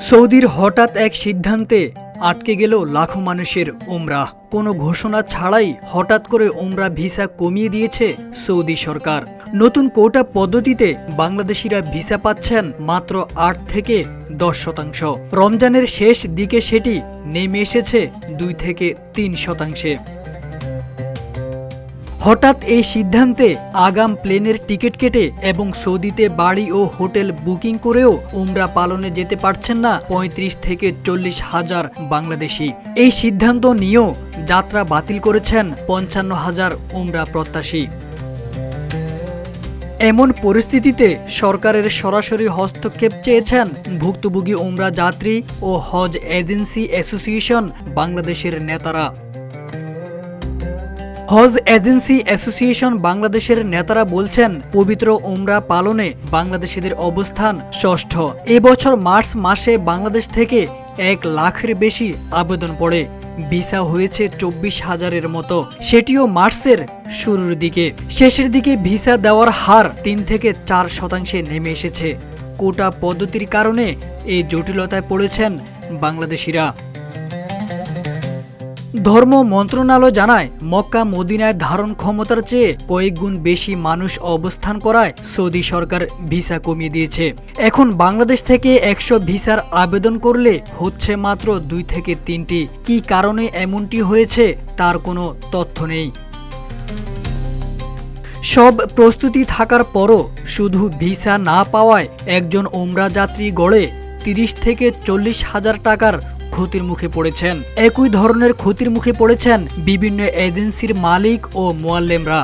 সৌদির হঠাৎ এক সিদ্ধান্তে আটকে গেল লাখো মানুষের উমরাহ। কোনো ঘোষণা ছাড়াই হঠাৎ করে উমরা ভিসা কমিয়ে দিয়েছে সৌদি সরকার। নতুন কোটা পদ্ধতিতে বাংলাদেশিরা ভিসা পাচ্ছেন মাত্র ৮ থেকে ১০%। রমজানের শেষ দিকে সেটি নেমে এসেছে ২ থেকে ৩%। হঠাৎ এই সিদ্ধান্তে আগাম প্লেনের টিকিট কেটে এবং সৌদিতে বাড়ি ও হোটেল বুকিং করেও উমরা পালনে যেতে পারছেন না ৩৫ থেকে ৪০ হাজার বাংলাদেশি। এই সিদ্ধান্ত নিয়েও যাত্রা বাতিল করেছেন ৫৫ হাজার উমরা প্রত্যাশী। এমন পরিস্থিতিতে সরকারের সরাসরি হস্তক্ষেপ চেয়েছেন ভুক্তভোগী উমরা যাত্রী ও হজ এজেন্সি অ্যাসোসিয়েশন বাংলাদেশের নেতারা। হজ এজেন্সি অ্যাসোসিয়েশন বাংলাদেশের নেতারা বলছেন, পবিত্র উমরা পালনে বাংলাদেশিদের অবস্থান ষষ্ঠ। এবছর মার্চ মাসে বাংলাদেশ থেকে ১ লাখের বেশি আবেদন পড়ে। ভিসা হয়েছে ২৪ হাজারের মতো, সেটিও মার্চের শুরুর দিকে। শেষের দিকে ভিসা দেওয়ার হার ৩ থেকে ৪% নেমে এসেছে। কোটা পদ্ধতির কারণে এই জটিলতায় পড়েছেন বাংলাদেশিরা। ধর্ম মন্ত্রণালয় জানায়, মক্কা মদিনায় ধারণ ক্ষমতার চেয়ে কয়েক গুণ বেশি মানুষ অবস্থান করায় সৌদি সরকার ভিসা কমিয়ে দিয়েছে। এখন বাংলাদেশ থেকে ১০০ ভিসার আবেদন করলে হচ্ছে মাত্র ২ থেকে ৩টি। কী কারণে এমনটি হয়েছে তার কোনো তথ্য নেই। সব প্রস্তুতি থাকার পরও শুধু ভিসা না পাওয়ায় একজন উমরা যাত্রী গড়ে ৩০ থেকে ৪০ হাজার টাকার ক্ষতির মুখে পড়েছেন। একই ধরনের ক্ষতির মুখে পড়েছেন বিভিন্ন এজেন্সির মালিক ও মোয়াল্লেমরা।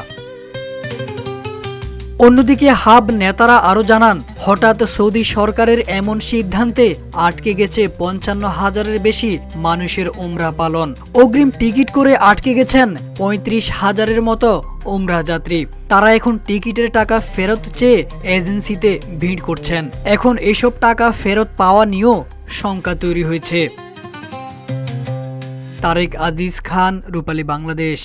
অন্যদিকে হাব নেতারা আরও জানান, হঠাৎ সৌদি সরকারের এমন সিদ্ধান্তে আটকে গেছে ৫৫ হাজারের বেশি মানুষের উমরা পালন। অগ্রিম টিকিট করে আটকে গেছেন ৩৫ হাজারের মতো উমরা যাত্রী। তারা এখন টিকিটের টাকা ফেরত চেয়ে এজেন্সিতে ভিড় করছেন। এখন এসব টাকা ফেরত পাওয়া নিয়েও শঙ্কা তৈরি হয়েছে। তারেক আজিজ খান, রূপালী বাংলাদেশ।